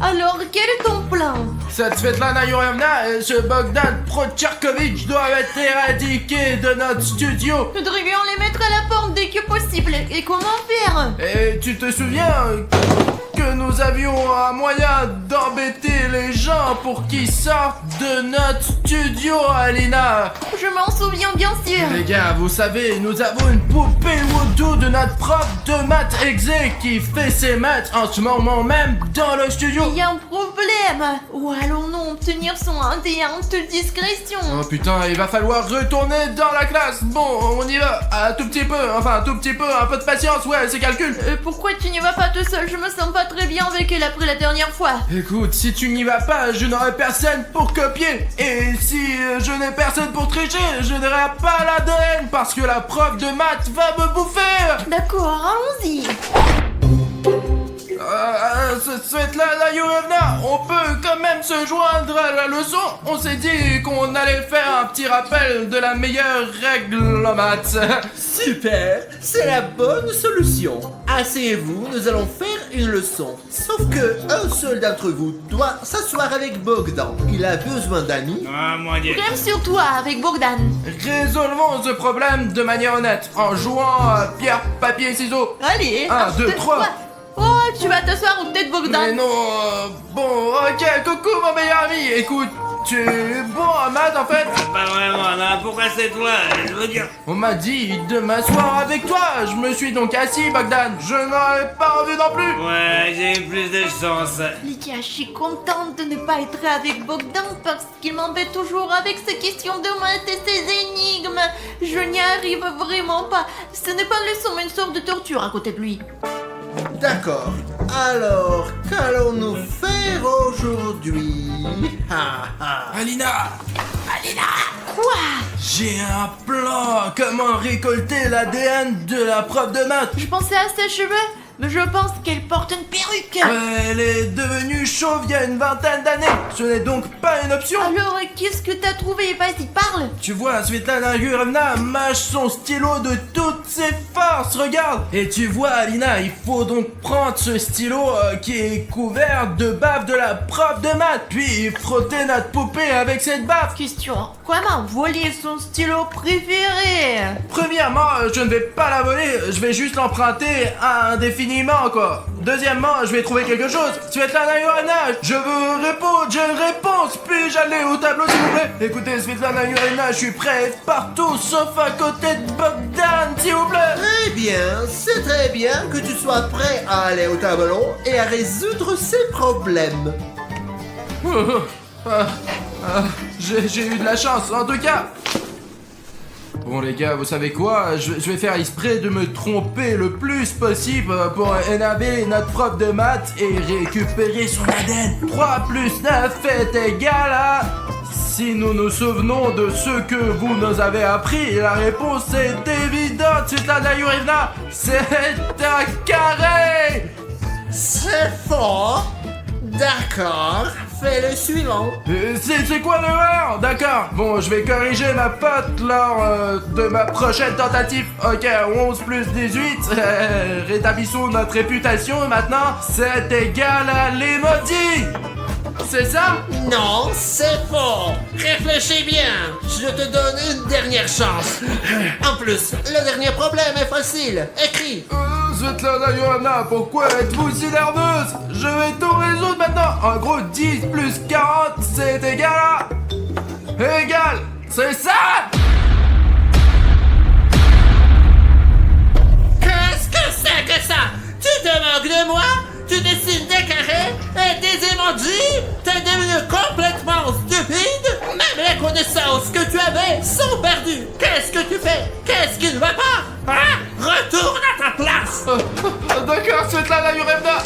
Alors, quel est ton plan? Cette Svetlana Yurevna et ce Bogdan Procharkovitch doivent être éradiqués de notre studio. Nous devrions les mettre à la porte dès que possible. Et comment faire? Et tu te souviens que nous avions un moyen d'embêter les gens pour qu'ils sortent de notre studio, Alina? Je m'en souviens bien sûr. Les gars, vous savez, nous avons une poupée Voodoo de notre prof de maths exé qui fait ses maths en ce moment même dans le studio. Il y a un problème. Où allons-nous obtenir son indéhante discrétion? Oh putain, il va falloir retourner dans la classe. Bon, on y va. Un tout petit peu, enfin un tout petit peu, un peu de patience, ouais, c'est calcul. Pourquoi tu n'y vas pas tout seul? Je me sens pas très bien avec elle après la dernière fois. Écoute, si tu n'y vas pas, je n'aurai personne pour copier. Et si je n'ai personne pour tricher, je n'aurai pas l'ADN parce que la prof de maths va me bouffer. D'accord, allons-y. Svetlana Yurevna, on peut quand même se joindre à la leçon. On s'est dit qu'on allait faire un petit rappel de la meilleure règle en maths. Super, c'est la bonne solution. Asseyez-vous, nous allons faire une leçon. Sauf que un seul d'entre vous doit s'asseoir avec Bogdan. Il a besoin d'amis. Ah, mon dieu. Même sur toi avec Bogdan. Résolvons ce problème de manière honnête en jouant à pierre, papier, ciseaux. Allez. 1, 2, 3. Oh, tu vas t'asseoir ou peut-être Mais Bogdan? non, bon, ok, coucou mon meilleur ami. Écoute, tu es bon en maths en fait. Pas vraiment, non, pourquoi c'est toi? Je veux dire. On m'a dit de m'asseoir avec toi. Je me suis donc assis, Bogdan. Je n'aurais pas envie non plus. Ouais, j'ai eu plus de chance. Lydia, je suis contente de ne pas être avec Bogdan parce qu'il m'embête toujours avec ses questions de maths et ses énigmes. Je n'y arrive vraiment pas. Ce n'est pas une leçon, mais une sorte de torture à côté de lui. D'accord. Alors, qu'allons-nous faire aujourd'hui? Ha ha. Alina, Quoi? j'ai un plan. Comment récolter l'ADN de la prof de maths? Je pensais à ses cheveux, mais je pense qu'elle porte une perruque. Elle est devenue chauve il y a une vingtaine d'années. Ce n'est donc pas une option. Alors, qu'est-ce que t'as trouvé? Vas-y, parle. Tu vois, Svetlana Yurevna mâche son stylo de toutes ses forces, regarde. Et tu vois, Alina, il faut donc prendre ce stylo qui est couvert de bave de la prof de maths, puis frotter notre poupée avec cette bave. Question. Comment voler son stylo préféré? Premièrement, je ne vais pas la voler, je vais juste l'emprunter indéfiniment, quoi. Deuxièmement, je vais trouver quelque chose. Svetlana Yurevna, je veux répondre, j'ai une réponse. Puis-je aller au tableau, s'il vous plaît? Écoutez, Svetlana Yurevna, je suis prêt partout, sauf à côté de Bogdan, s'il vous plaît. Très bien, c'est très bien que tu sois prêt à aller au tableau et à résoudre ces problèmes. J'ai eu de la chance, en tout cas. Bon les gars, vous savez quoi? Je vais faire exprès de me tromper le plus possible pour énerver notre prof de maths et récupérer son ADN. 3 plus 9 est égal à... Si nous nous souvenons de ce que vous nous avez appris, la réponse est évidente, Svetlana Yurevna. C'est un carré. C'est faux. D'accord, fais le suivant. C'est quoi l'erreur? D'accord, bon, je vais corriger ma faute lors de ma prochaine tentative. Ok, 11 plus 18, rétablissons notre réputation maintenant. C'est égal à l'emoji. C'est ça? Non, c'est faux. Réfléchis bien. Je te donne une dernière chance. En plus, le dernier problème est facile. Écris. Svetlana Yurevna, pourquoi êtes-vous si nerveuse? Je vais tout résoudre maintenant. En gros, 10 plus 40, c'est égal à... Égal, c'est ça? Qu'est-ce que c'est que ça? Tu te moques de moi? Tu dessines des carrés et des emojis? T'es devenu complètement stupide? Même les connaissances que tu avais sont perdues. Qu'est-ce que tu fais? Qu'est-ce qui ne va pas? Hein? Retourne à ta place. D'accord, Svetlana Yurevna.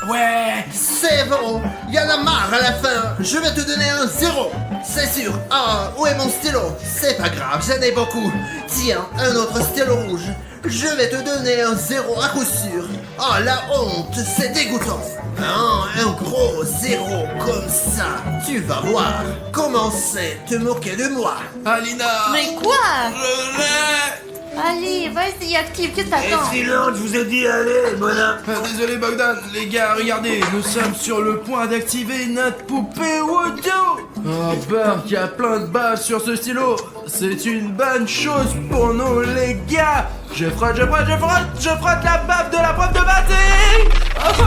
Ouais. C'est bon, y en a marre à la fin. Je vais te donner un 0. C'est sûr. Ah, où est mon stylo? C'est pas grave, j'en ai beaucoup. Tiens, un autre stylo rouge. Je vais te donner un 0 à coup sûr. Oh, la honte, c'est dégoûtant. Ah, un gros 0 comme ça. Tu vas voir. Commencez à te moquer de moi. Alina. Mais quoi? Je l'ai. Allez, vas-y, active, qu'est-ce que Et t'attends? silence, je vous ai dit, allez, bonhomme. Désolé Bogdan, les gars, regardez, nous sommes sur le point d'activer notre poupée Woodoo. Oh Burk, il y a plein de balles sur ce stylo. C'est une bonne chose pour nous les gars. Je frotte la baffe de la prof de maths. Oh, oh.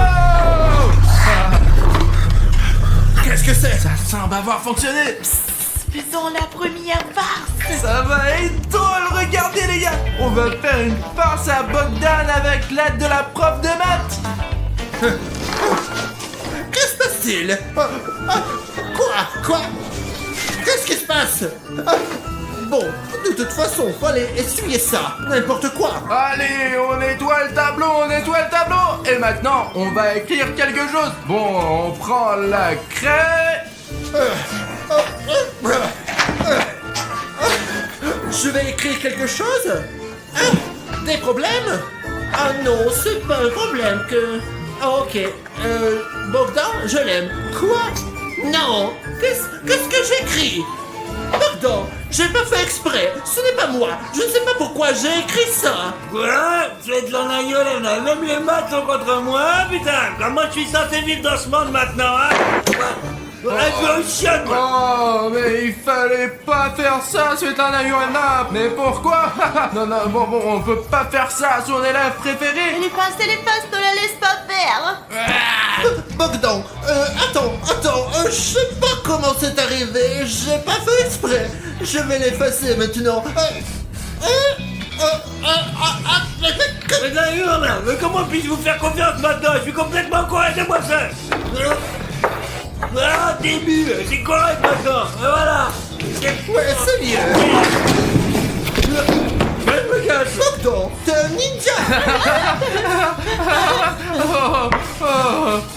Qu'est-ce que c'est? Ça semble avoir fonctionné. Faisons la première farce. Ça va être drôle, regardez les gars. On va faire une farce à Bogdan avec l'aide de la prof de maths. Que se passe-t-il? Quoi? Qu'est-ce qui se passe? Bon, de toute façon, fallait essuyer ça. N'importe quoi. Allez, on nettoie le tableau. Et maintenant, on va écrire quelque chose. Bon, on prend la craie. Je vais écrire quelque chose? Des problèmes? Ah non, c'est pas un problème que... Ah ok, Bogdan, je l'aime. Quoi? Non, qu'est-ce que j'écris? Bogdan, j'ai pas fait exprès, ce n'est pas moi. Je ne sais pas pourquoi j'ai écrit ça. Quoi? Tu es de l'en aïeul, même les maths sont contre moi, putain. Comment je suis censé vivre dans ce monde maintenant, hein? Un peu chien, quoi. Oh, mais il fallait pas faire ça, Svetlana Yurina. Mais pourquoi? Non, bon, on peut pas faire ça à son élève préféré. Elle efface, ne la laisse pas faire. Bogdan, attends, je sais pas comment c'est arrivé, j'ai pas fait exprès. Je vais l'effacer maintenant. Mais d'ailleurs, là, mais comment puis-je vous faire confiance maintenant? Je suis complètement correct, c'est moi ça. Ah, début, c'est correct maintenant, et voilà. Ouais, c'est mieux. Je me cache. Bogdan, t'es un ninja.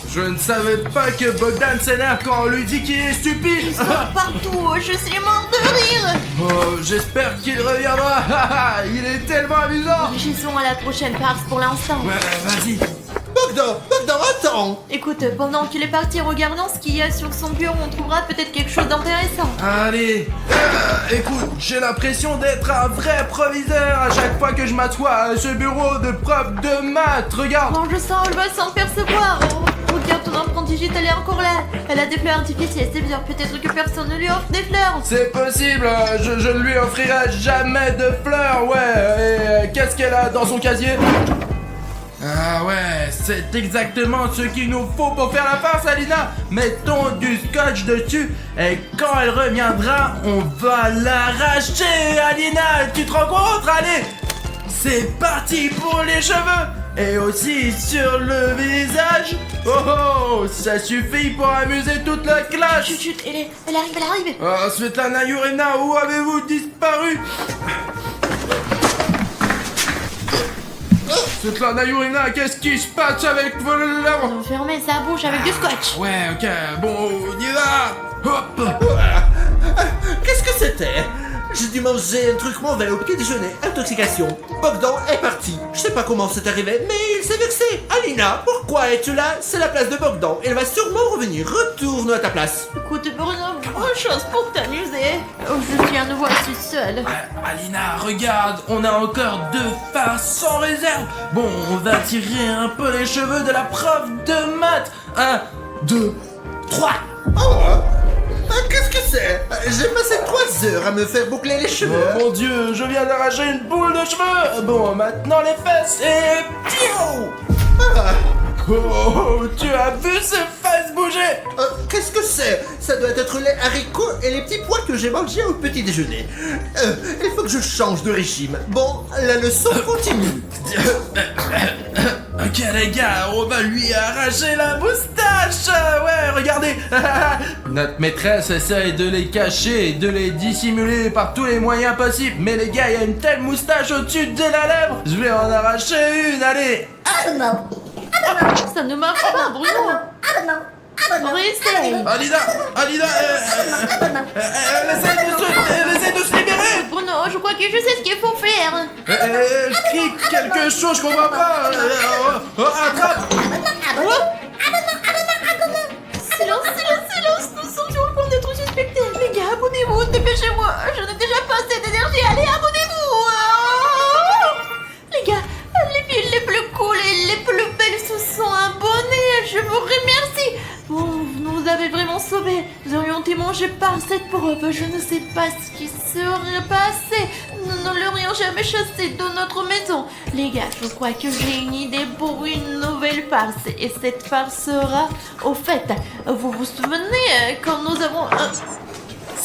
Je ne savais pas que Bogdan s'énerve quand on lui dit qu'il est stupide. Partout, je suis mort de rire. Oh, j'espère qu'il reviendra. Il est tellement amusant. Réfléchissons à la prochaine farce pour l'instant. Ouais, vas-y. Bogdan, attends. Écoute, pendant qu'il est parti regardant ce qu'il y a sur son bureau, on trouvera peut-être quelque chose d'intéressant. Allez, écoute, j'ai l'impression d'être un vrai proviseur à chaque fois que je m'assois à ce bureau de prof de maths. Regarde. Mange ça, on le va sans percevoir. Oh, regarde, ton empreinte digitale est encore là. Elle a des fleurs artificielles, c'est bien. Peut-être que personne ne lui offre des fleurs. C'est possible, je ne lui offrirai jamais de fleurs, ouais. Et qu'est-ce qu'elle a dans son casier? Ah ouais, c'est exactement ce qu'il nous faut pour faire la farce, Alina. Mettons du scotch dessus et quand elle reviendra, on va l'arracher, Alina. Tu te rends compte? Allez, c'est parti pour les cheveux et aussi sur le visage. Oh, ça suffit pour amuser toute la classe. Chut, elle arrive. Oh, Svetlana Yurina, où avez-vous disparu? Svetlana Yurina, qu'est-ce qui se passe avec vos lèvres? Fermez sa bouche avec du scotch. Ouais, ok, bon, on y va. Hop. Qu'est-ce que c'était? J'ai dû manger un truc mauvais au petit déjeuner. Intoxication. Bogdan est parti. Je sais pas comment c'est arrivé, mais il s'est vexé. Alina, pourquoi es-tu là? C'est la place de Bogdan. Il va sûrement revenir. Retourne à ta place. Écoute, Bruno, autre chose pour t'amuser. Oh, je suis à nouveau assis seule. Alina, regarde, on a encore 2 farces sans réserve. Bon, on va tirer un peu les cheveux de la prof de maths. 1, 2, 3. Qu'est-ce que c'est? J'ai passé 3 heures à me faire boucler les cheveux. Oh mon dieu, je viens d'arracher une boule de cheveux. Bon, maintenant les fesses et... Piou. Oh, tu as vu ces fesses bouger? Qu'est-ce que c'est? Ça doit être les haricots et les petits pois que j'ai mangés au petit déjeuner. Il faut que je change de régime. Bon, la leçon continue. Ok les gars, on va lui arracher la moustache. Ouais, regardez. Notre maîtresse essaye de les cacher et de les dissimuler par tous les moyens possibles. Mais les gars, il y a une telle moustache au-dessus de la lèvre. Je vais en arracher une, allez. Ça ne marche pas, Bruno. Réessaye. Alina, elle essaie de se libérer. Bruno, je crois que je sais ce qu'il faut faire. Elle crie quelque chose, je comprends pas. Attrape. Silence, nous sommes sur le point d'être suspectés. Les gars, abonnez-vous, dépêchez-moi. Je n'ai déjà pas assez d'énergie. Allez, abonnez-vous. mangé par cette preuve, je ne sais pas ce qui serait passé. Nous ne l'aurions jamais chassé de notre maison. Les gars, je crois que j'ai une idée pour une nouvelle farce. Et cette farce sera... Au fait, vous vous souvenez quand nous avons...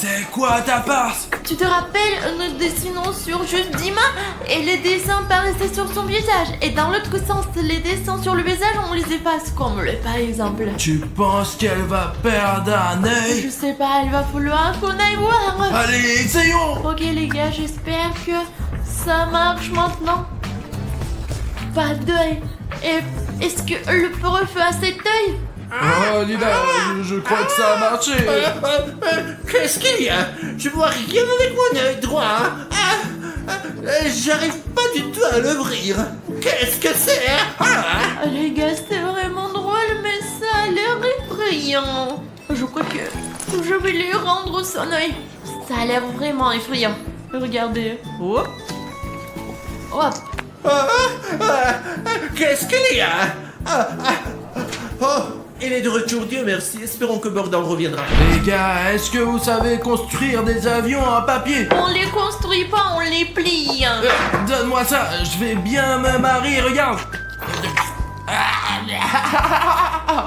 C'est quoi ta farce? Tu te rappelles, nous dessinons sur juste Dima et les dessins paraissaient sur son visage. Et dans l'autre sens, les dessins sur le visage, on les efface comme le par exemple. Tu penses qu'elle va perdre un œil? Je sais pas, il va falloir qu'on aille voir. Allez, essayons! Ok les gars, j'espère que ça marche maintenant. Pas d'œil. Et est-ce que le prof a cet œil? Oh, Lina, je crois que ça a marché. Qu'est-ce qu'il y a? Je vois rien avec mon œil droit. J'arrive pas du tout à l'ouvrir. Qu'est-ce que c'est? Ah, les gars, c'est vraiment drôle, mais ça a l'air effrayant. Je crois que je vais lui rendre son œil. Ça a l'air vraiment effrayant. Regardez. Hop. Hop. Qu'est-ce qu'il y a? Oh, il est de retour, Dieu merci. Espérons que Bogdan reviendra. Les gars, est-ce que vous savez construire des avions en papier? On les construit pas, on les plie. Donne-moi ça, je vais bien me marier, regarde.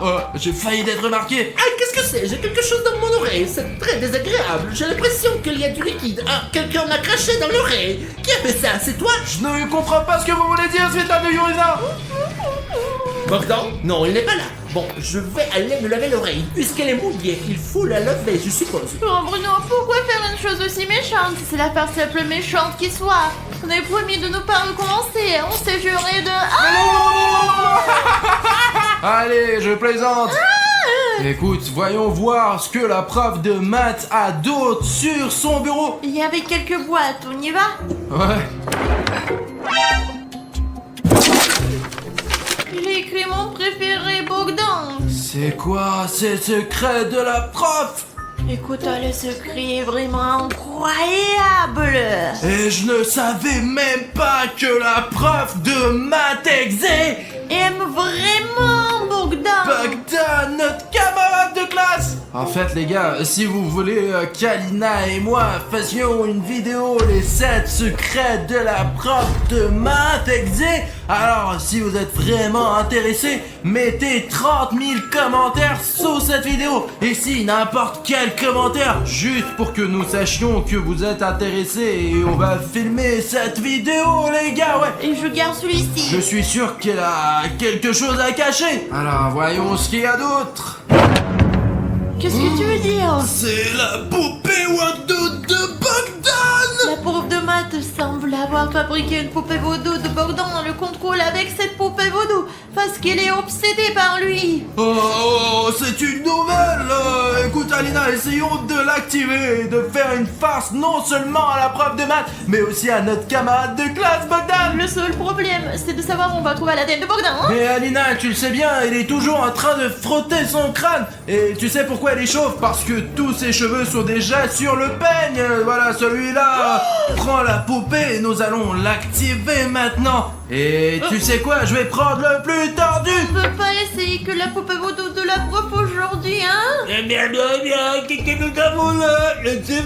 Oh, j'ai failli d'être remarqué. Ah, qu'est-ce que c'est? J'ai quelque chose dans mon oreille. C'est très désagréable. J'ai l'impression qu'il y a du liquide. Ah, quelqu'un m'a craché dans l'oreille. Qui a fait ça? C'est toi? Je ne comprends pas ce que vous voulez dire, Svetlana Yurina. Bogdan? Non, il n'est pas là. Bon, je vais aller me laver l'oreille. Puisqu'elle est mouillée, il faut la laver, je suppose. Oh Bruno, pourquoi faire une chose aussi méchante? C'est la farce la plus méchante qui soit. On avait promis de ne pas recommencer. On s'est juré de... Allez, je plaisante. Écoute, voyons voir ce que la prof de maths a d'autre sur son bureau. Il y avait quelques boîtes, on y va? Ouais. J'ai écrit mon préféré, Bogdan. C'est quoi ces secrets de la prof? Écoute, le secret est vraiment incroyable. Et je ne savais même pas que la prof de maths exé Aime vraiment Bogdan. Bogdan, notre camarade de classe. En fait les gars, si vous voulez qu'Alina et moi fassions une vidéo les 7 secrets de la prof de maths exé, alors si vous êtes vraiment intéressés, mettez 30 000 commentaires sous cette vidéo. Et si n'importe quel commentaire, juste pour que nous sachions que vous êtes intéressés, et on va filmer cette vidéo les gars, ouais. Et je garde celui-ci. Je suis sûr qu'elle a quelque chose à cacher. Alors voyons ce qu'il y a d'autre. Qu'est-ce que tu veux dire? C'est la poupée Wando de Bogdan. La prof de maths semble avoir fabriqué une poupée vaudou de Bogdan dans le contrôle avec cette poupée vaudou parce qu'elle est obsédée par lui. Oh, c'est une nouvelle. Écoute Alina, essayons de l'activer et de faire une farce non seulement à la prof de maths, mais aussi à notre camarade de classe Bogdan. Le seul problème, c'est de savoir où on va trouver la tête de Bogdan. Hein? Mais Alina, tu le sais bien, elle est toujours en train de frotter son crâne. Et tu sais pourquoi elle est chauve? Parce que tous ses cheveux sont déjà sur le peigne. Voilà, celui-là. Prends la poupée et nous allons l'activer maintenant. Et tu sais quoi? Je vais prendre le plus tordu. On peut pas essayer que la poupée vaudou de la prof aujourd'hui, hein? Eh bien, qu'est-ce que nous avons là? C'est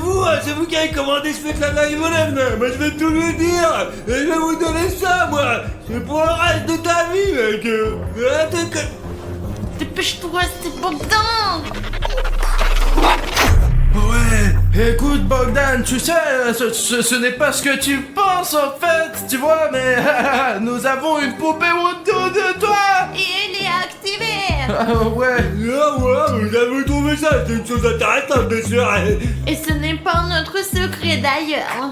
vous qui avez commandé ce Svetlana Yurina. Moi je vais tout lui dire. Et je vais vous donner ça, moi. C'est pour le reste de ta vie, mec. Dépêche-toi, c'est Bogdan. Ouais, écoute Bogdan, tu sais, ce n'est pas ce que tu penses en fait, tu vois, mais nous avons une poupée Wando de toi. Et elle est activée. Ouais. Ah ouais, vous avez trouvé ça, c'est une chose intéressante, bien sûr. Et ce n'est pas notre secret d'ailleurs.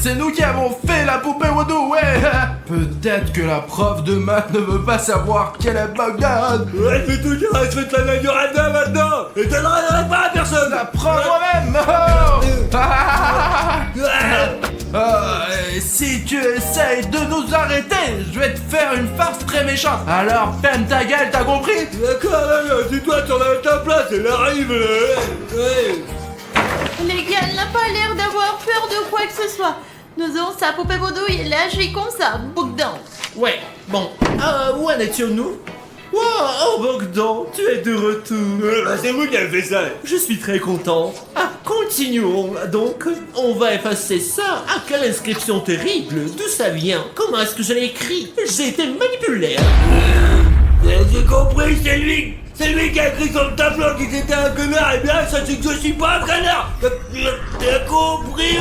C'est nous qui avons fait la poupée Wando, ouais. Peut-être que la prof de maths ne veut pas savoir qu'elle est Bogdan. Ouais, je vais tout dire à Svetlana Yurina maintenant. Et je ne donnerai pas à personne. La prends moi-même. Et si tu essayes de nous arrêter, je vais te faire une farce très méchante. Alors ferme ta gueule, t'as compris? D'accord, c'est toi, tu en as ta place, elle arrive là. Ouais. Les gars, elle n'a pas l'air d'avoir peur de quoi que ce soit. Nous avons sa poupée vaudou et elle agit comme ça, Bogdan. Ouais, bon. Où en étions-nous? Wow, oh Bogdan, tu es de retour. Bah, c'est vous qui avez fait ça. Je suis très content. Ah, continuons. Donc, on va effacer ça. Ah, quelle inscription terrible. D'où ça vient? Comment est-ce que je l'ai écrit? J'ai été manipulé. J'ai compris, c'est lui qui a écrit sur le tableau que c'était un connard. Et bien, ça c'est que je suis pas un connard. T'as compris?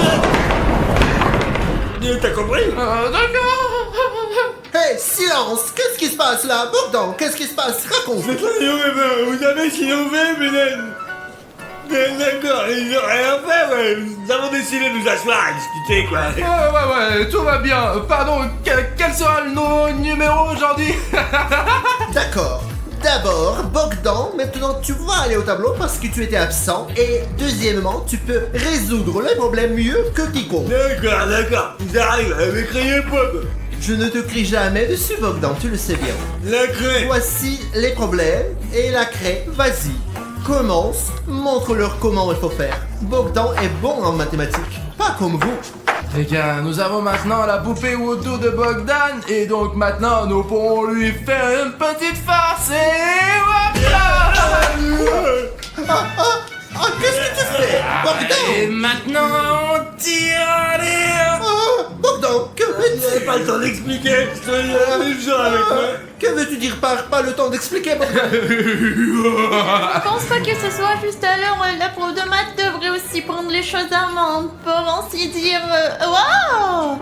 T'as compris? D'accord. Hey, silence. Qu'est-ce qui se passe là? Bogdan, qu'est-ce qui se passe? Raconte. C'est très bien, vous avez innové, mais d'accord, ils ont rien fait, ouais. Nous avons décidé de nous asseoir à discuter, quoi. Ouais, tout va bien. Pardon, quel sera le numéro aujourd'hui? D'accord. D'abord, Bogdan, maintenant tu vas aller au tableau parce que tu étais absent. Et deuxièmement, tu peux résoudre les problèmes mieux que quiconque. D'accord, j'arrive, mais criez pas, quoi. Je ne te crie jamais dessus, Bogdan, tu le sais bien. La craie. Voici les problèmes et la craie, vas-y. Commence, montre-leur comment il faut faire. Bogdan est bon en mathématiques, pas comme vous. Les gars, nous avons maintenant la poupée Woodoo de Bogdan et donc maintenant nous pourrons lui faire une petite farce et hop Ah, qu'est-ce que tu fais, Et Bogdan? maintenant on tire, allez. Bogdan, que J'ai veux-tu? pas le temps d'expliquer, je suis genre avec moi. Que veux-tu dire par pas le temps d'expliquer, Bogdan? Je pense pas que ce soit juste à l'heure. La prof de maths devrait aussi prendre les choses à main, pour ainsi dire. Waouh!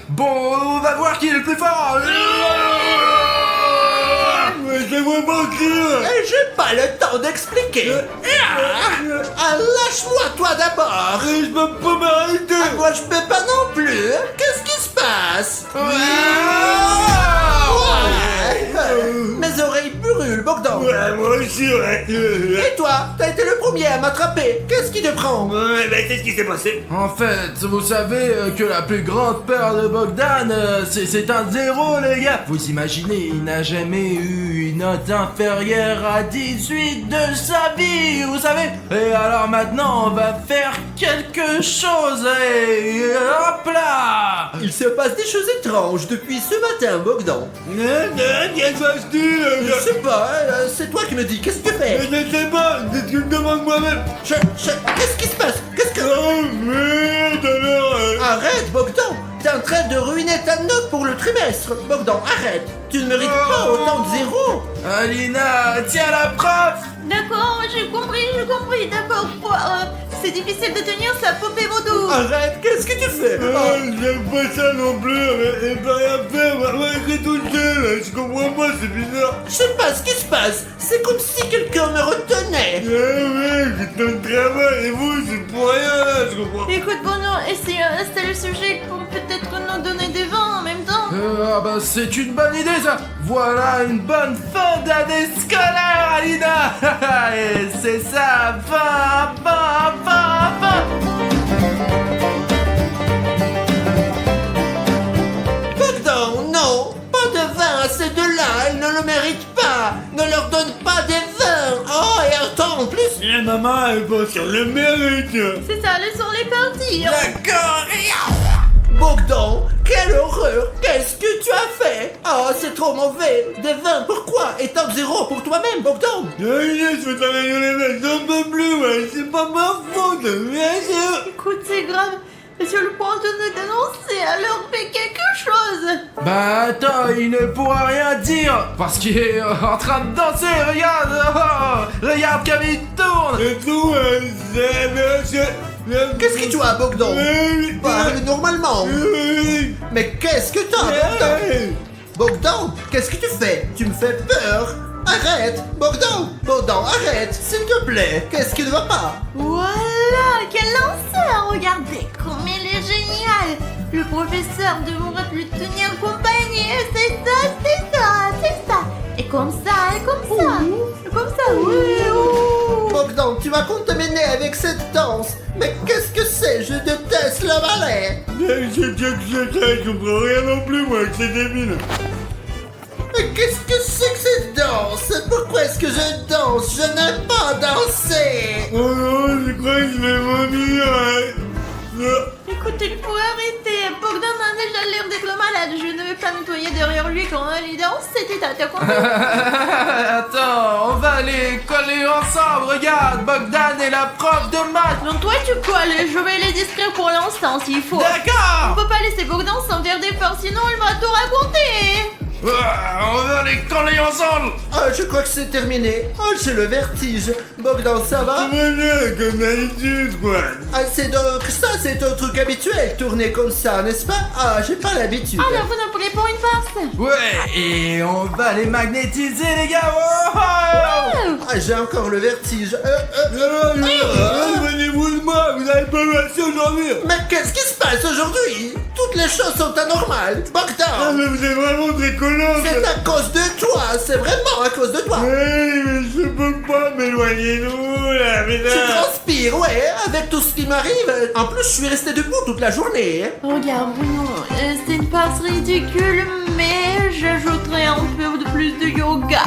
Bon, on va voir qui est le plus fort. C'est moi mentir. Et j'ai pas le temps d'expliquer. Ah, lâche-moi toi d'abord. Je peux pas m'arrêter. Ah, moi je peux pas non plus. Qu'est-ce qui se passe? Mes oreilles brûlent, Bogdan. Ouais, moi aussi, ouais. Et toi, t'as été le premier à m'attraper. Qu'est-ce qui te prend? Ouais, ben c'est ce qui s'est passé. En fait, vous savez que la plus grande peur de Bogdan, c'est un zéro, les gars. Vous imaginez, il n'a jamais eu une note inférieure à 18 de sa vie, vous savez. Et alors maintenant, on va faire quelque chose. Et hop là. Il se passe des choses étranges depuis ce matin, Bogdan. Qu'est-ce que je dis? Je sais pas, c'est toi qui me dis. Qu'est-ce que tu fais? Je sais pas, c'est ce que je me demande moi-même. Qu'est-ce qui se passe? Qu'est-ce que... Oh merde alors. Arrête, Bogdan. T'es en train de ruiner ta note pour le trimestre. Bogdan, arrête. Tu ne mérites pas autant de zéros. Alina, tiens la prof. D'accord, j'ai compris, d'accord. C'est difficile de tenir sa poupée Woodoo. Arrête, qu'est-ce que tu fais? J'aime pas ça non plus, elle peut rien faire, maman écrit tout seul, je comprends pas, c'est bizarre. Je sais pas ce qui se passe. C'est comme si quelqu'un me retenait. Ouais, c'est ton travail, et vous, c'est pour rien là, je comprends. Écoute, Bono, c'est le sujet pour peut-être nous donner des vins en même temps. Ah bah c'est une bonne idée ça. Voilà une bonne fin d'année scolaire, Alina. Et c'est ça, fin. Bogdan, non. Pas de vin à ces deux-là. Ils ne le méritent pas. Ne leur donne pas des vins. Oh, et attends, en plus... Et maman, elle pense qu'elle le mérite. C'est ça, laissons les partir. D'accord. Bogdan, quelle horreur. Qu'est-ce que tu as fait? Oh, c'est trop mauvais. Des vins, pourquoi? Étant zéro pour toi-même, Bogdan. Je vais t'arrêter les mecs, j'en peux plus, ouais, c'est pas ma faute, bien sûr. Écoute, c'est grave. Sur le point de nous dénoncer, alors fais quelque chose. Bah attends, il ne pourra rien dire parce qu'il est en train de danser. Regarde comme il tourne. Et tout, Qu'est-ce que tu as, Bogdan? Parle normalement. Mais qu'est-ce que t'as, Bogdan? Bogdan, qu'est-ce que tu fais? Tu me fais peur. Arrête, Bogdan. Bogdan, arrête, s'il te plaît. Qu'est-ce qui ne va pas? Voilà, quel lanceur. Regardez comme il est génial. Le professeur devrait lui tenir compagnie. C'est ça. Et comme ça. Oui. Bogdan, tu vas contaminer avec cette danse. Mais qu'est-ce que c'est? Je déteste le ballet. Je comprends rien non plus, moi, que c'est débile. Mais qu'est-ce que c'est que cette danse? Pourquoi est-ce que je danse? Je n'aime pas danser. Oh non, je crois que je vais vomir. Écoute, il faut arrêter. Bogdan a déjà l'air d'être malade. Je ne vais pas nettoyer derrière lui c'était t'as compris? Attends, on va les coller ensemble. Regarde, Bogdan est la prof de maths. Donc toi tu colles, je vais les distraire pour l'instant s'il faut. On D'accord. peut pas laisser Bogdan s'en faire des farces, sinon il va tout raconter. On va les coller ensemble. Ah, je crois que c'est terminé. Oh, j'ai le vertige. Bogdan, ça va? Voilà, comme d'habitude, quoi. Ah, c'est donc ça, c'est ton truc habituel, tourner comme ça, n'est-ce pas? Ah, j'ai pas l'habitude. Alors vous ne voulez pas une farce? Ouais, et on va les magnétiser, les gars. Oh, oh. Ah, j'ai encore le vertige. Éloignez-vous de moi, vous avez pas assez aujourd'hui. Mais qu'est-ce qui se passe aujourd'hui? Toutes les choses sont anormales. Ah, Bogdan, mais vous êtes vraiment très collant. c'est à cause de toi, c'est vraiment à cause de toi. Oui, mais je peux pas m'éloigner de vous, là, mais Tu là. transpires, ouais, avec tout ce qui m'arrive. En plus, je suis resté debout toute la journée. Regarde Bruno, c'est une farce ridicule, mais j'ajouterai un peu de plus de yoga.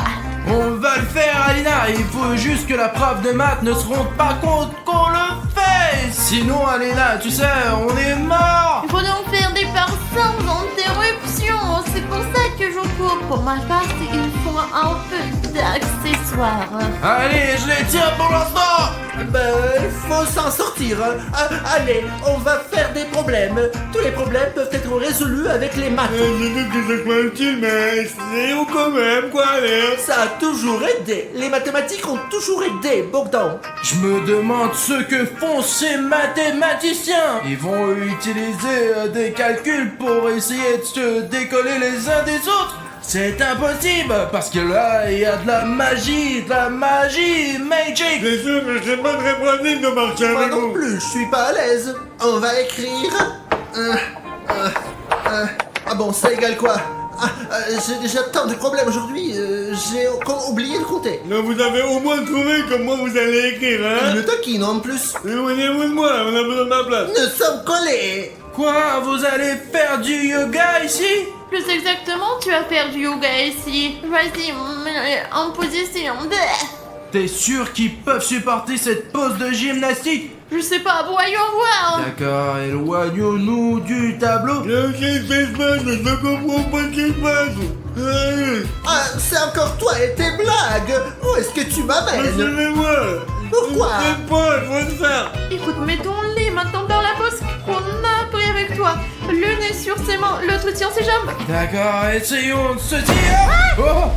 On va le faire, Alina. Il faut juste que la prof de maths ne se rende pas compte qu'on le fait. Sinon, Alina, tu sais, on est mort. Il faut donc faire des farces sans interruption. C'est pour ça que je cours. Pour ma farce, il faut un peu d'accessoires. Allez, je les tiens pour l'instant. Ben, il faut s'en sortir. Ah, allez, on va faire des problèmes. Tous les problèmes peuvent être résolus avec les maths. Je doute que ce soit utile, mais essayons quand même, quoi, allez. Ça a toujours aidé. Les mathématiques ont toujours aidé, Bogdan. Je me demande ce que font ces mathématiciens. Ils vont utiliser des calculs pour essayer de se décoller les uns des autres. C'est impossible, parce que là, il y a de la magie, magic. C'est sûr que c'est pas très pratique de marcher Moi avec non vous. plus, je suis pas à l'aise. On va écrire... Ah bon, ça égale quoi? J'ai déjà tant de problèmes aujourd'hui, j'ai oublié de compter. Non, vous avez au moins trouvé comment vous allez écrire, hein. Le taquine en plus. Éloignez-vous de moi, on a besoin de ma place. Nous sommes collés. Quoi, vous allez faire du yoga ici? Plus exactement, tu vas faire du yoga ici. Vas-y, en position. T'es sûr qu'ils peuvent supporter cette pose de gymnastique? Je sais pas, voyons voir. D'accord, éloignons-nous du tableau. Qu'est-ce qui se passe? Je comprends pas ce qui se passe. Allez, Ah, c'est encore toi et tes blagues. Où est-ce que tu m'amènes? suivez-moi. Pourquoi? Je sais pas, je vais le faire. Écoute, mettons-les maintenant dans la pose qu'on a appris avec toi. L'une est sur ses mains, l'autre tient ses jambes. D'accord, essayons de se dire. Oh,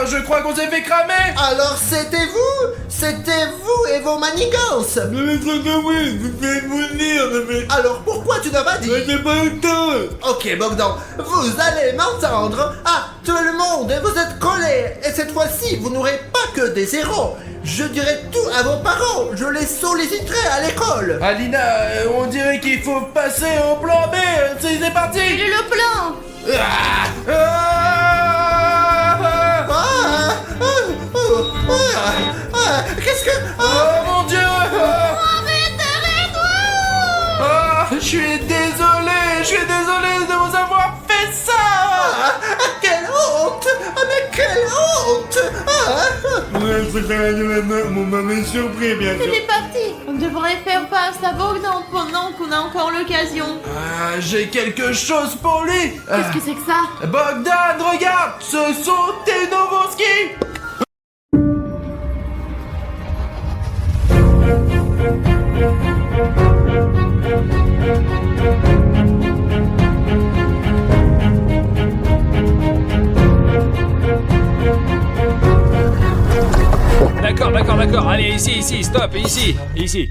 je crois qu'on s'est fait cramer. Alors c'était vous? C'était vous et vos manigances. Mais c'est oui, vous faites vous le dire, mais... Alors pourquoi tu n'as pas dit? Mais j'ai pas eu le temps. Ok Bogdan, vous allez m'entendre. Ah, tout le monde, vous êtes collés. Et cette fois-ci, vous n'aurez pas que des zéros. Je dirai tout à vos parents. Je les solliciterai à l'école. Alina, on dirait qu'il faut passer au plan B. C'est parti. Il est le plan. Qu'est-ce que... Oh mon Dieu. Arrête, arrête-toi. Je suis désolé de vous avoir fait ça. Quelle honte. Mais quelle honte. Ouais, c'est ça, mon m'avait surpris, bien sûr. Il est parti. On devrait faire face à Bogdan pendant qu'on a encore l'occasion. J'ai quelque chose pour lui. Qu'est-ce que c'est que ça? Bogdan, regarde, ce sont tes nouveaux skis. D'accord. Allez, ici, stop, ici.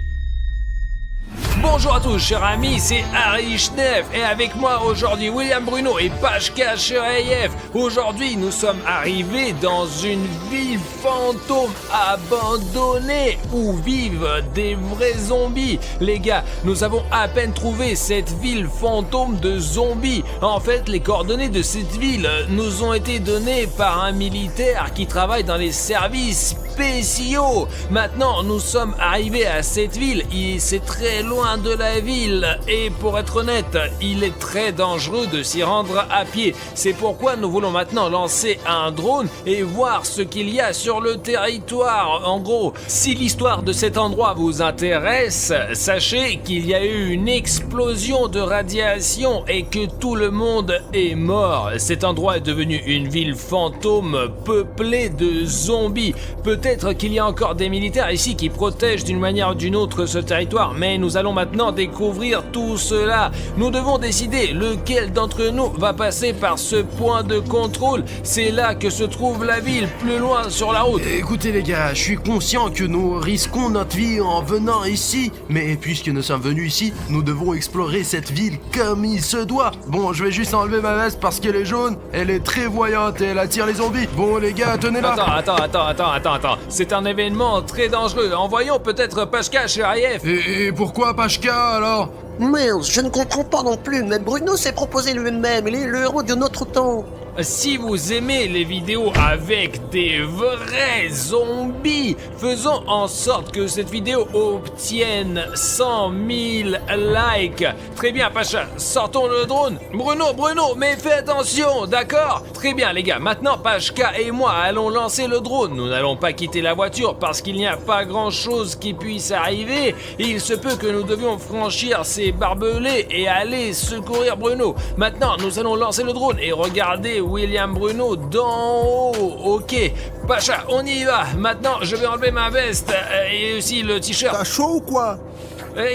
Bonjour à tous, chers amis, c'est Harry Schneef et avec moi aujourd'hui William Bruno et Pashka Sherayev. Aujourd'hui, nous sommes arrivés dans une ville fantôme abandonnée où vivent des vrais zombies. Les gars, nous avons à peine trouvé cette ville fantôme de zombies. En fait, les coordonnées de cette ville nous ont été données par un militaire qui travaille dans les services spéciaux. Maintenant, nous sommes arrivés à cette ville et c'est très loin loin de la ville et pour être honnête, il est très dangereux de s'y rendre à pied. C'est pourquoi nous voulons maintenant lancer un drone et voir ce qu'il y a sur le territoire. En gros, si l'histoire de cet endroit vous intéresse, sachez qu'il y a eu une explosion de radiation et que tout le monde est mort. Cet endroit est devenu une ville fantôme peuplée de zombies. Peut-être qu'il y a encore des militaires ici qui protègent d'une manière ou d'une autre ce territoire, mais nous allons maintenant découvrir tout cela. Nous devons décider lequel d'entre nous va passer par ce point de contrôle. C'est là que se trouve la ville, plus loin sur la route. Écoutez les gars, je suis conscient que nous risquons notre vie en venant ici, mais puisque nous sommes venus ici, nous devons explorer cette ville comme il se doit. Bon, je vais juste enlever ma veste parce qu'elle est jaune, elle est très voyante et elle attire les zombies. Bon les gars, tenez-la. Attends. C'est un événement très dangereux. Envoyons peut-être Pashka chez Ariev. Et pourquoi Pashka alors? Merde, je ne comprends pas non plus, mais Bruno s'est proposé lui-même, il est le héros de notre temps. Si vous aimez les vidéos avec des vrais zombies, faisons en sorte que cette vidéo obtienne 100 000 likes. Très bien, Pacha, sortons le drone. Bruno, mais fais attention, d'accord? Très bien, les gars, maintenant Pashka et moi allons lancer le drone. Nous n'allons pas quitter la voiture parce qu'il n'y a pas grand-chose qui puisse arriver. Il se peut que nous devions franchir ces barbelés et aller secourir Bruno. Maintenant, nous allons lancer le drone et regarder William Bruno d'en haut. Ok, Pacha, on y va. Maintenant, je vais enlever ma veste et aussi le t-shirt. T'as chaud ou quoi?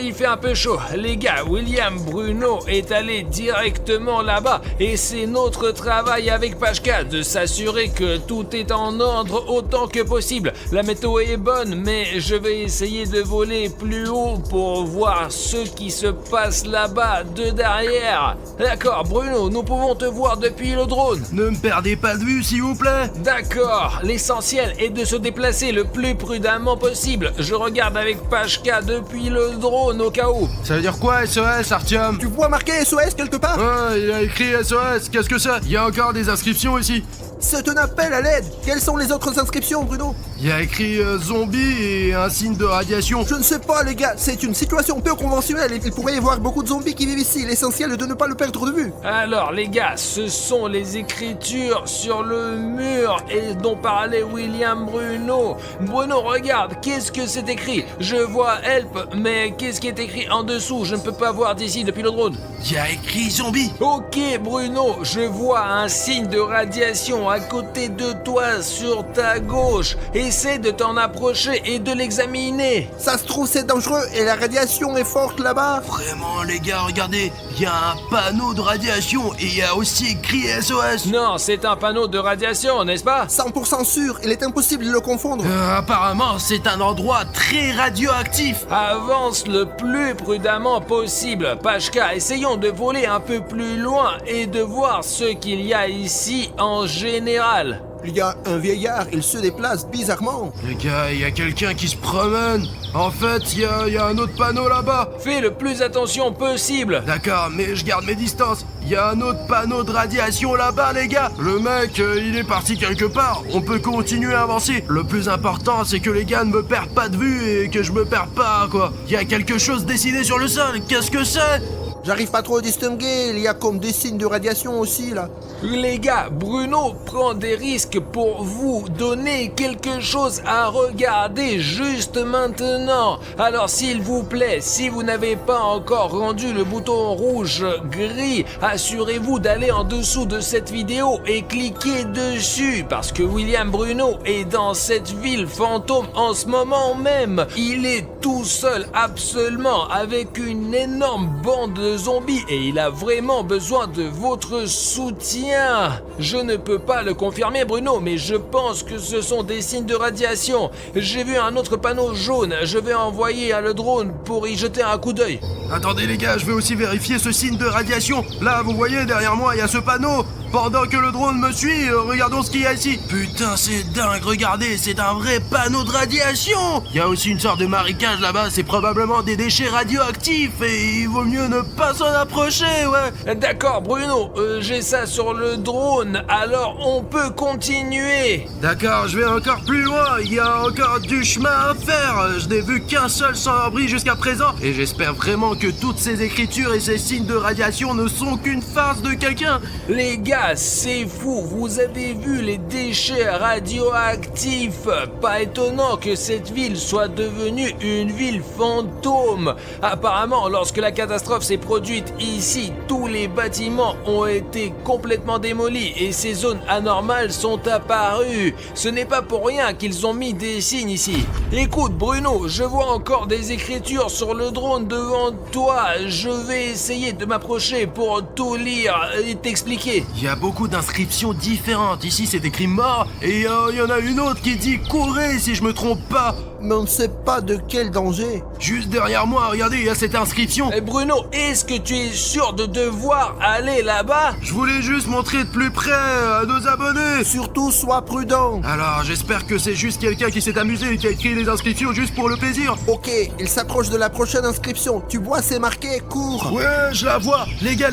Il fait un peu chaud. Les gars, William Bruno est allé directement là-bas et c'est notre travail avec Pashka de s'assurer que tout est en ordre autant que possible. La météo est bonne, mais je vais essayer de voler plus haut pour voir ce qui se passe là-bas de derrière. D'accord, Bruno, nous pouvons te voir depuis le drone. Ne me perdez pas de vue s'il vous plaît. D'accord, l'essentiel est de se déplacer le plus prudemment possible. Je regarde avec Pashka depuis le drone au cas où. Ça veut dire quoi SOS Artyom? Tu vois marqué SOS quelque part? Ouais, il a écrit SOS, qu'est-ce que c'est? Il y a encore des inscriptions ici. C'est un appel à l'aide. Quelles sont les autres inscriptions, Bruno? Il y a écrit zombie et un signe de radiation. Je ne sais pas, les gars. C'est une situation peu conventionnelle. Il pourrait y avoir beaucoup de zombies qui vivent ici. L'essentiel est de ne pas le perdre de vue. Alors, les gars, ce sont les écritures sur le mur et dont parlait William Bruno. Bruno, regarde, qu'est-ce que c'est écrit? Je vois help, mais qu'est-ce qui est écrit en dessous? Je ne peux pas voir d'ici depuis le drone. Il y a écrit zombie. Ok, Bruno, je vois un signe de radiation à côté de toi sur ta gauche. Essaie de t'en approcher et de l'examiner. Ça se trouve, c'est dangereux et la radiation est forte là-bas. Vraiment les gars, regardez, il y a un panneau de radiation et il y a aussi écrit SOS. Non, c'est un panneau de radiation, n'est-ce pas? 100% sûr, il est impossible de le confondre. Apparemment, c'est un endroit très radioactif. Avance le plus prudemment possible. Pashka, essayons de voler un peu plus loin et de voir ce qu'il y a ici en général. Il y a un vieillard, il se déplace bizarrement. Les gars, il y a quelqu'un qui se promène. En fait, il y a un autre panneau là-bas. Fais le plus attention possible. D'accord, mais je garde mes distances. Il y a un autre panneau de radiation là-bas, les gars. Le mec, il est parti quelque part. On peut continuer à avancer. Le plus important, c'est que les gars ne me perdent pas de vue et que je me perds pas, quoi. Il y a quelque chose dessiné sur le sol. Qu'est-ce que c'est? J'arrive pas trop à distinguer, il y a comme des signes de radiation aussi là. Les gars, Bruno prend des risques pour vous donner quelque chose à regarder juste maintenant. Alors s'il vous plaît, si vous n'avez pas encore rendu le bouton rouge gris, assurez-vous d'aller en dessous de cette vidéo et cliquez dessus parce que William Bruno est dans cette ville fantôme en ce moment même. Il est tout seul absolument avec une énorme bande de zombies et il a vraiment besoin de votre soutien. Je ne peux pas le confirmer Bruno, mais je pense que ce sont des signes de radiation. J'ai vu un autre panneau jaune, je vais envoyer le drone pour y jeter un coup d'œil. Attendez les gars, je vais aussi vérifier ce signe de radiation. Là, vous voyez, derrière moi, il y a ce panneau. pendant que le drone me suit, regardons ce qu'il y a ici. Putain, c'est dingue, regardez, c'est un vrai panneau de radiation. Il y a aussi une sorte de marécage là-bas, c'est probablement des déchets radioactifs et il vaut mieux ne pas s'en approcher, ouais. D'accord, Bruno, j'ai ça sur le drone, alors on peut continuer. D'accord, je vais encore plus loin, il y a encore du chemin à faire. Je n'ai vu qu'un seul sans-abri jusqu'à présent et j'espère vraiment que toutes ces écritures et ces signes de radiation ne sont qu'une farce de quelqu'un. Les gars, c'est fou, vous avez vu les déchets radioactifs. Pas étonnant que cette ville soit devenue une ville fantôme. Apparemment, lorsque la catastrophe s'est produite ici, tous les bâtiments ont été complètement démolis et ces zones anormales sont apparues. Ce n'est pas pour rien qu'ils ont mis des signes ici. Écoute Bruno, je vois encore des écritures sur le drone devant toi. Je vais essayer de m'approcher pour tout lire et t'expliquer. Il y a beaucoup d'inscriptions différentes. Ici, c'est écrit mort et il y en a une autre qui dit courez si je me trompe pas. Mais on ne sait pas de quel danger. Juste derrière moi, regardez, il y a cette inscription. Et Bruno, est-ce que tu es sûr de devoir aller là-bas? Je voulais juste montrer de plus près à nos abonnés. Surtout, sois prudent. Alors, j'espère que c'est juste quelqu'un qui s'est amusé et qui a écrit les inscriptions juste pour le plaisir. Ok, il s'approche de la prochaine inscription. Tu vois, c'est marqué cours. Ouais, je la vois. Les gars,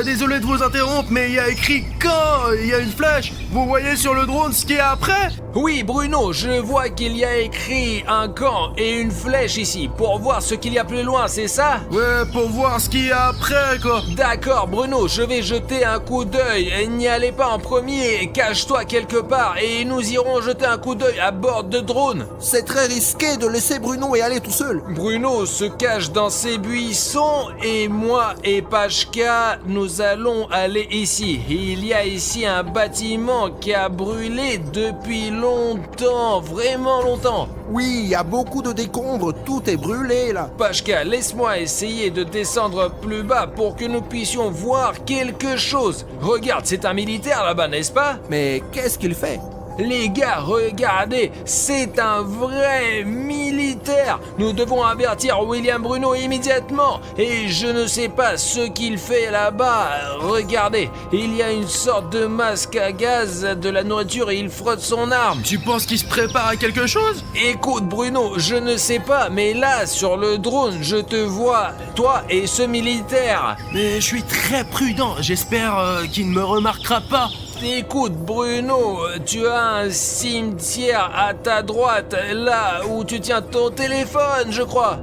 désolé de vous interrompre, mais il y a écrit quand. Il y a une flèche. Vous voyez sur le drone ce qu'il y a après? Oui, Bruno, je vois qu'il y a écrit un camp et une flèche ici pour voir ce qu'il y a plus loin, c'est ça? Ouais, pour voir ce qu'il y a après, quoi. D'accord, Bruno, je vais jeter un coup d'œil. N'y allez pas en premier, cache-toi quelque part et nous irons jeter un coup d'œil à bord de drone. C'est très risqué de laisser Bruno et aller tout seul. Bruno se cache dans ses buissons et moi et Pachka, nous allons aller ici. Il y a ici un bâtiment qui a brûlé depuis longtemps, vraiment longtemps. Oui, il y a beaucoup de décombres, tout est brûlé là. Pachka, laisse-moi essayer de descendre plus bas pour que nous puissions voir quelque chose. Regarde, c'est un militaire là-bas, n'est-ce pas? Mais qu'est-ce qu'il fait? Les gars, regardez, c'est un vrai militaire. Nous devons avertir William Bruno immédiatement. Et je ne sais pas ce qu'il fait là-bas. Regardez, il y a une sorte de masque à gaz, de la nourriture et il frotte son arme. Tu penses qu'il se prépare à quelque chose? Écoute Bruno, je ne sais pas, mais là, sur le drone, je te vois, toi et ce militaire. Mais je suis très prudent, j'espère qu'il ne me remarquera pas. Écoute Bruno, tu as un cimetière à ta droite, là où tu tiens ton téléphone, je crois.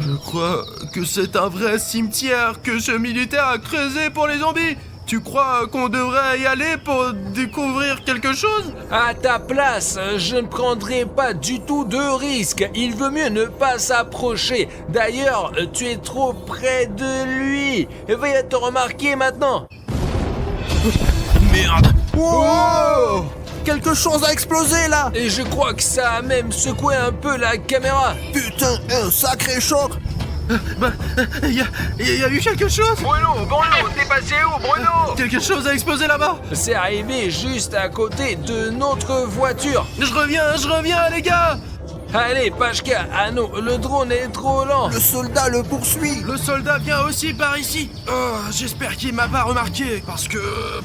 Je crois que c'est un vrai cimetière que ce militaire a creusé pour les zombies. Tu crois qu'on devrait y aller pour découvrir quelque chose? À ta place, je ne prendrai pas du tout de risque. Il vaut mieux ne pas s'approcher. D'ailleurs, tu es trop près de lui. Il va te remarquer maintenant. Merde! Wow! Quelque chose a explosé là! Et je crois que ça a même secoué un peu la caméra. Putain, un sacré choc! Il y a eu quelque chose? Bruno, t'es passé où, Bruno? Quelque chose a explosé là-bas? C'est arrivé juste à côté de notre voiture. Je reviens, les gars! Allez, Pachka, à nous, le drone est trop lent. Le soldat le poursuit! Le soldat vient aussi par ici. Oh, j'espère qu'il m'a pas remarqué, parce que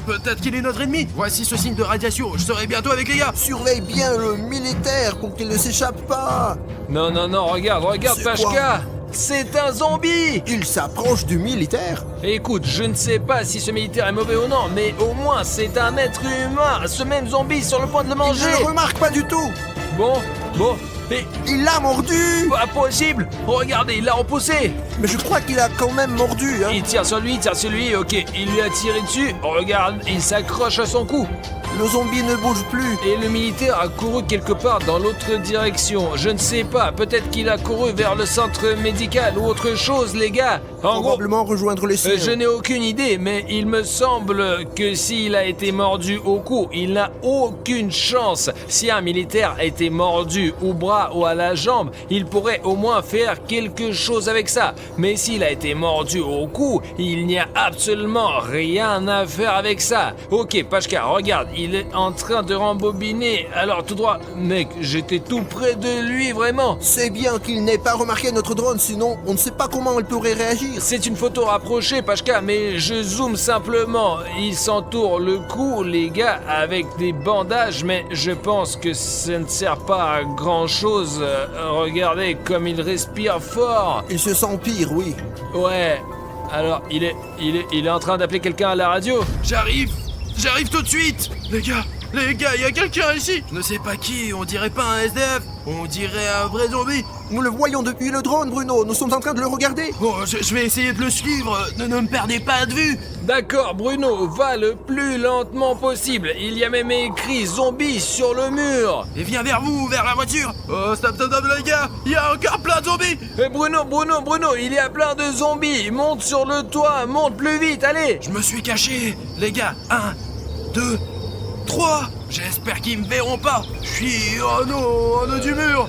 peut-être qu'il est notre ennemi. Voici ce signe de radiation, je serai bientôt avec les gars. Surveille bien le militaire pour qu'il ne s'échappe pas! Non, regarde, C'est Pachka. quoi? C'est un zombie. Il s'approche du militaire! Écoute, je ne sais pas si ce militaire est mauvais ou non, mais au moins c'est un être humain. Ce même zombie sur le point de le Il manger. ne le remarque pas du tout! Bon, mais Il l'a mordu! pas possible. Regardez, il l'a repoussé. Mais je crois qu'il a quand même mordu, hein! Il tire sur lui, ok, il lui a tiré dessus. Regarde, il s'accroche à son cou. Le zombie ne bouge plus! Et le militaire a couru quelque part dans l'autre direction. Je ne sais pas, peut-être qu'il a couru vers le centre médical ou autre chose, les gars. En gros, Probablement rejoindre les siens. je n'ai aucune idée, mais il me semble que s'il a été mordu au cou, il n'a aucune chance. Si un militaire a été mordu au bras bras ou à la jambe, il pourrait au moins faire quelque chose avec ça. Mais s'il a été mordu au cou, il n'y a absolument rien à faire avec ça. Ok, Pachka, regarde, il est en train de rembobiner. Alors tout droit, mec, j'étais tout près de lui, vraiment. C'est bien qu'il n'ait pas remarqué notre drone, sinon on ne sait pas comment il pourrait réagir. C'est une photo rapprochée, Pachka, mais je zoome simplement. Il s'entoure le cou, les gars, avec des bandages, mais je pense que ça ne sert pas à grand chose. Regardez comme il respire fort. Il se sent pire, oui. Ouais, alors il est en train d'appeler quelqu'un à la radio. J'arrive tout de suite. Les gars, il y a quelqu'un ici. Je ne sais pas qui, on dirait pas un SDF, on dirait un vrai zombie. Nous le voyons depuis le drone, Bruno. Nous sommes en train de le regarder. Bon, je vais essayer de le suivre, ne me perdez pas de vue. D'accord, Bruno, va le plus lentement possible. Il y a même écrit zombie sur le mur. Et viens vers vous, vers la voiture. Oh, stop, les gars, il y a encore plein de zombies. Bruno, il y a plein de zombies. Monte sur le toit, monte plus vite, allez. Je me suis caché, les gars. 1, 2, 3. J'espère qu'ils me verront pas. Je suis en haut du mur.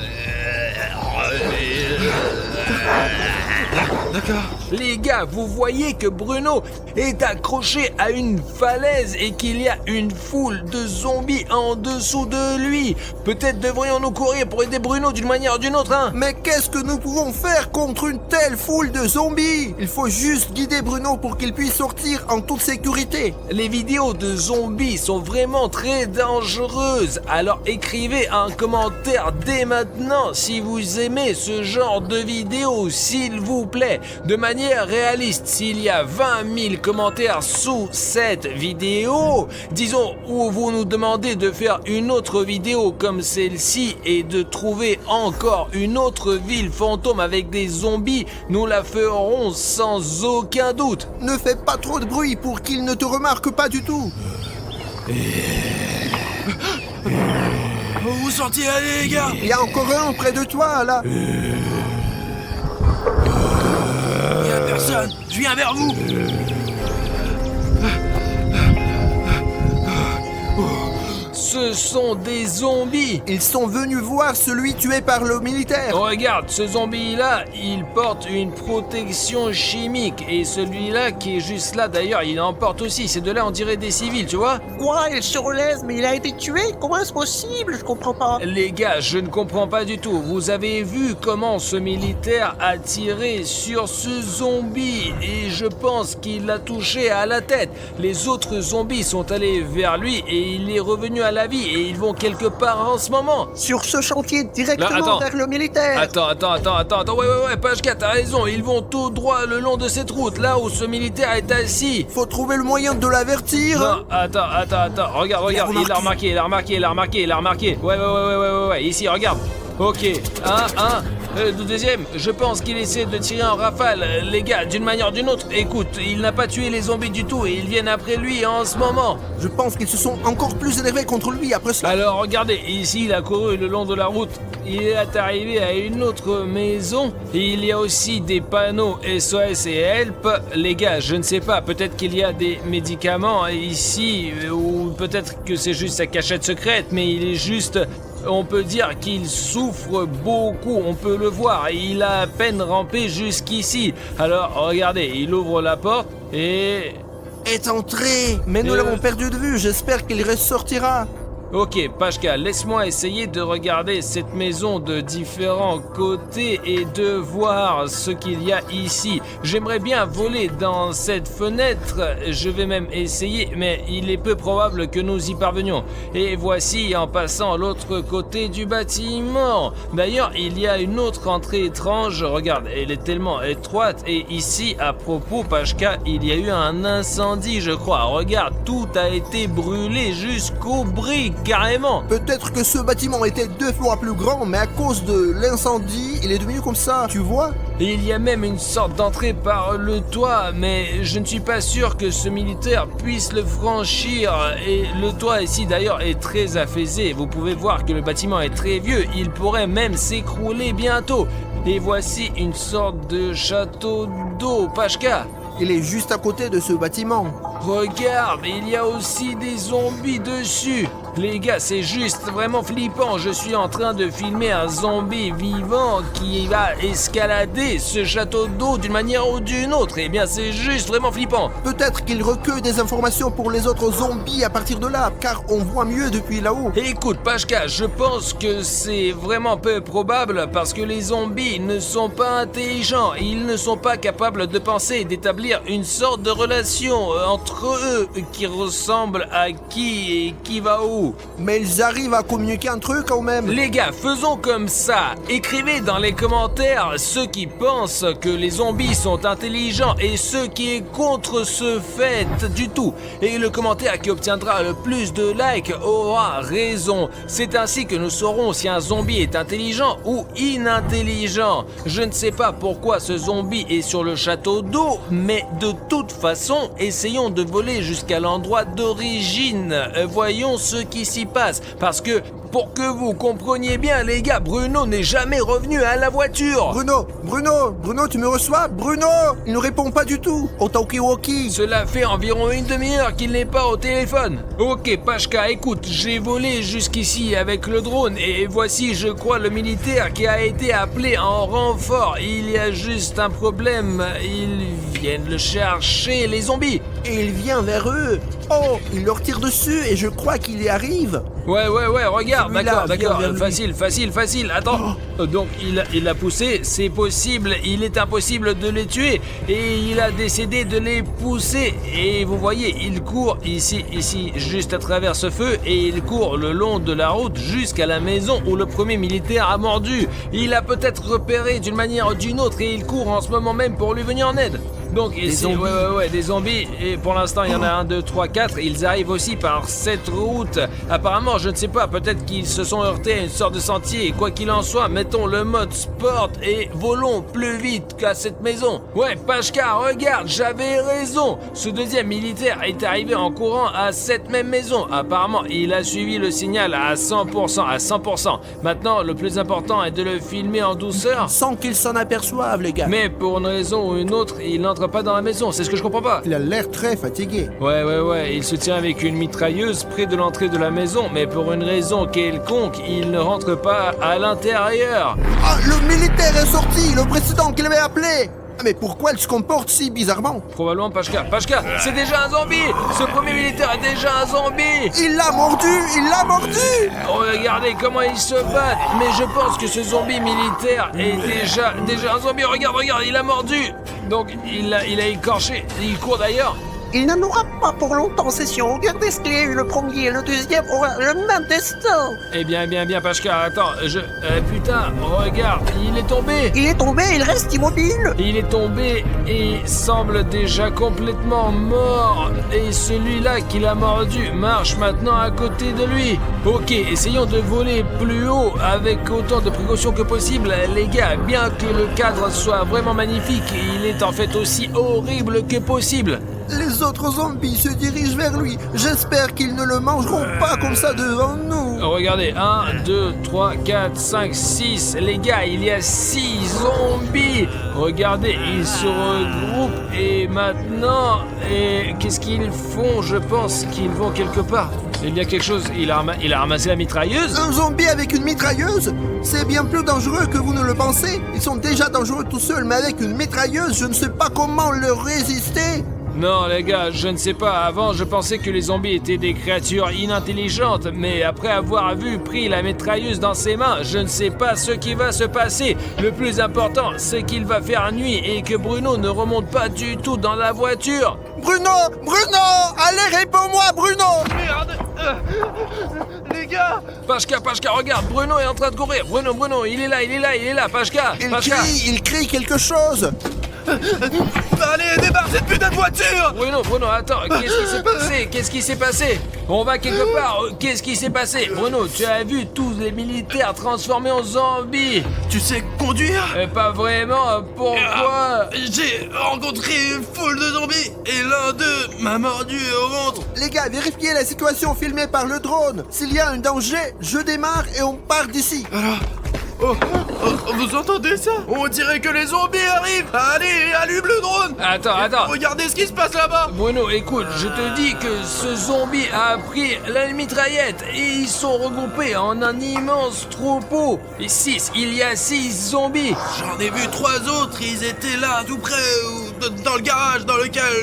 D'accord. Les gars, vous voyez que Bruno est accroché à une falaise et qu'il y a une foule de zombies en dessous de lui. Peut-être devrions-nous courir pour aider Bruno d'une manière ou d'une autre, hein. Mais qu'est-ce que nous pouvons faire contre une telle foule de zombies? Il faut juste guider Bruno pour qu'il puisse sortir en toute sécurité. Les vidéos de zombies sont vraiment très dangereuses. Alors écrivez un commentaire dès maintenant si vous aimez ce genre de vidéos, s'il vous plaît. De manière réaliste, s'il y a 20 000 commentaires sous cette vidéo, disons où vous nous demandez de faire une autre vidéo comme celle-ci et de trouver encore une autre ville fantôme avec des zombies, nous la ferons sans aucun doute. Ne fais pas trop de bruit pour qu'il ne te remarque pas du tout. Vous sentiez aller, les gars? Il y a encore un près de toi, là. Il y a personne, je viens vers vous. Ce sont des zombies. Ils sont venus voir celui tué par le militaire. Regarde, ce zombie-là, il porte une protection chimique. Et celui-là qui est juste là, d'ailleurs, il en porte aussi. Ces deux-là, on dirait des civils, tu vois? Quoi, il se relève, mais il a été tué? Comment est-ce possible? Je comprends pas. Les gars, je ne comprends pas du tout. Vous avez vu comment ce militaire a tiré sur ce zombie et je pense qu'il l'a touché à la tête. Les autres zombies sont allés vers lui et il est revenu à la vie et ils vont quelque part en ce moment. Sur ce chantier, directement Attends. vers le militaire. Attends, ouais, Pachka, t'as raison. Ils vont tout droit le long de cette route, là où ce militaire est assis. Faut trouver le moyen de l'avertir. Non, attends, regarde, il l'a remarqué. Ouais, ici, regarde. Ok, le deuxième, je pense qu'il essaie de tirer en rafale. Les gars, d'une manière ou d'une autre, écoute, il n'a pas tué les zombies du tout et ils viennent après lui en ce moment. Je pense qu'ils se sont encore plus énervés contre lui après cela. Alors regardez, ici il a couru le long de la route. Il est arrivé à une autre maison. Il y a aussi des panneaux SOS et Help. Les gars, je ne sais pas, peut-être qu'il y a des médicaments ici ou peut-être que c'est juste sa cachette secrète, mais il est juste... On peut dire qu'il souffre beaucoup, on peut le voir, il a à peine rampé jusqu'ici. Alors regardez, il ouvre la porte et... Est entré. Mais nous l'avons perdu de vue, j'espère qu'il ressortira. Ok, Pachka, laisse-moi essayer de regarder cette maison de différents côtés et de voir ce qu'il y a ici. J'aimerais bien voler dans cette fenêtre, je vais même essayer, mais il est peu probable que nous y parvenions. Et voici en passant l'autre côté du bâtiment. D'ailleurs, il y a une autre entrée étrange, regarde, elle est tellement étroite. Et ici, à propos, Pachka, il y a eu un incendie, je crois. Regarde, tout a été brûlé jusqu'aux briques. Carrément. Peut-être que ce bâtiment était 2 fois plus grand, mais à cause de l'incendie, il est devenu comme ça, tu vois? Et il y a même une sorte d'entrée par le toit, mais je ne suis pas sûr que ce militaire puisse le franchir. Et le toit ici d'ailleurs est très affaissé. Vous pouvez voir que le bâtiment est très vieux, il pourrait même s'écrouler bientôt. Et voici une sorte de château d'eau, Pachka. Il est juste à côté de ce bâtiment. regarde, il y a aussi des zombies dessus. Les gars, c'est juste vraiment flippant. Je suis en train de filmer un zombie vivant qui va escalader ce château d'eau d'une manière ou d'une autre. Eh bien, c'est juste vraiment flippant. Peut-être qu'il recueille des informations pour les autres zombies à partir de là, car on voit mieux depuis là-haut. Écoute, Pashka, je pense que c'est vraiment peu probable parce que les zombies ne sont pas intelligents. Ils ne sont pas capables de penser et d'établir une sorte de relation entre eux qui ressemble à qui et qui va où. Mais ils arrivent à communiquer entre eux quand même. Les gars, faisons comme ça. Écrivez dans les commentaires ceux qui pensent que les zombies sont intelligents et ceux qui est contre ce fait du tout. Et le commentaire qui obtiendra le plus de likes aura raison. C'est ainsi que nous saurons si un zombie est intelligent ou inintelligent. Je ne sais pas pourquoi ce zombie est sur le château d'eau, mais de toute façon, essayons de voler jusqu'à l'endroit d'origine. Voyons ce qui s'y passe, parce que pour que vous compreniez bien les gars, Bruno n'est jamais revenu à la voiture. Bruno, tu me reçois? Bruno, il ne répond pas du tout au talkie-walkie. Cela fait environ une demi-heure qu'il n'est pas au téléphone. Ok Pashka, écoute, j'ai volé jusqu'ici avec le drone et voici je crois le militaire qui a été appelé en renfort. Il y a juste un problème, ils viennent le chercher, les zombies. Et il vient vers eux. Oh, il leur tire dessus et je crois qu'il y arrive. Ouais, regarde, Celui-là, d'accord, viens vers lui. facile, attends. Donc, il l'a poussé, c'est possible, il est impossible de les tuer, et il a décidé de les pousser, et vous voyez, il court ici, juste à travers ce feu, et il court le long de la route jusqu'à la maison où le premier militaire a mordu. Il a peut-être repéré d'une manière ou d'une autre, et il court en ce moment même pour lui venir en aide. Donc ici, des zombies, et pour l'instant il y en a 1, 2, 3, 4, ils arrivent aussi par cette route. Apparemment, je ne sais pas, peut-être qu'ils se sont heurtés à une sorte de sentier, quoi qu'il en soit, mettons le mode sport et volons plus vite qu'à cette maison. Ouais, Pashka, regarde, j'avais raison, ce deuxième militaire est arrivé en courant à cette même maison. Apparemment, il a suivi le signal à 100%. Maintenant, le plus important est de le filmer en douceur. Sans qu'ils s'en aperçoivent, les gars. Mais pour une raison ou une autre, il n'entre pas dans la maison, c'est ce que je comprends pas. Il a l'air très fatigué. Ouais, il se tient avec une mitrailleuse près de l'entrée de la maison, mais pour une raison quelconque, il ne rentre pas à l'intérieur. Ah, le militaire est sorti, le président qu'il avait appelé. Mais pourquoi il se comporte si bizarrement? Probablement Pashka, c'est déjà un zombie. Ce premier militaire est déjà un zombie. Il l'a mordu. Regardez comment il se bat. Mais je pense que ce zombie militaire est déjà un zombie. Regarde, il a mordu. Donc il a écorché, il court d'ailleurs. Il n'en aura pas pour longtemps, c'est sûr. Regardez ce qu'il y a eu, le premier et le deuxième aura le même destin. Eh bien, Pashka, attends, putain, regarde, il est tombé. Il reste immobile. Il est tombé et semble déjà complètement mort. Et celui-là qui l'a mordu marche maintenant à côté de lui. Ok, essayons de voler plus haut avec autant de précautions que possible. Les gars, bien que le cadre soit vraiment magnifique, il est en fait aussi horrible que possible. Les autres zombies se dirigent vers lui. J'espère qu'ils ne le mangeront pas comme ça devant nous. Regardez, 1, 2, 3, 4, 5, 6. Les gars, il y a 6 zombies. Regardez, ils se regroupent et maintenant... Et qu'est-ce qu'ils font? Je pense qu'ils vont quelque part. Il y a quelque chose, il a ramassé la mitrailleuse. Un zombie avec une mitrailleuse? C'est bien plus dangereux que vous ne le pensez. Ils sont déjà dangereux tout seuls, mais avec une mitrailleuse, je ne sais pas comment leur résister. Non les gars, je ne sais pas, avant je pensais que les zombies étaient des créatures inintelligentes, mais après avoir pris la mitrailleuse dans ses mains, je ne sais pas ce qui va se passer. Le plus important, c'est qu'il va faire nuit et que Bruno ne remonte pas du tout dans la voiture. Bruno, allez, réponds-moi, Bruno. Merde. Les gars. Pashka, regarde, Bruno est en train de courir. Bruno, il est là, Pashka. Il crie quelque chose. Allez, débarque cette putain de voiture. Bruno, attends, qu'est-ce qui s'est passé? On va quelque part, qu'est-ce qui s'est passé? Bruno, tu as vu tous les militaires transformés en zombies? Tu sais conduire? Pas vraiment, pourquoi? J'ai rencontré une foule de zombies et l'un d'eux m'a mordu au ventre. Les gars, vérifiez la situation filmée par le drone. S'il y a un danger, je démarre et on part d'ici. Alors, Vous entendez ça? On dirait que les zombies arrivent. Allez, allume le drone. Attends. Regardez ce qui se passe là-bas. Bruno, écoute, je te dis que ce zombie a pris la mitraillette et ils sont regroupés en un immense troupeau. Et il y a 6 zombies. J'en ai vu 3 autres, ils étaient là, tout près, dans le garage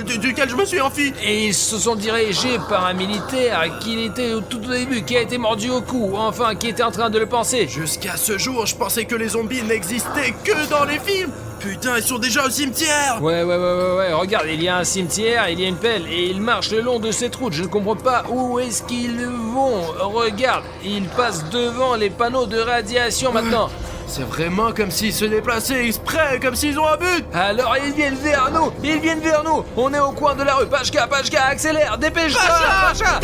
duquel je me suis enfui. Et ils se sont dirigés par un militaire qui était tout au début, qui a été mordu au cou, enfin qui était en train de le penser. Jusqu'à ce jour, je pensais que les zombies n'existaient que dans les films. Putain, ils sont déjà au cimetière. Ouais, regarde, il y a un cimetière, il y a une pelle et ils marchent le long de cette route. Je ne comprends pas où est-ce qu'ils vont. Regarde, ils passent devant les panneaux de radiation maintenant. C'est vraiment comme s'ils se déplaçaient exprès, comme s'ils ont un but. Alors ils viennent vers nous. On est au coin de la rue. Pachka, accélère, dépêche-toi, Pachka.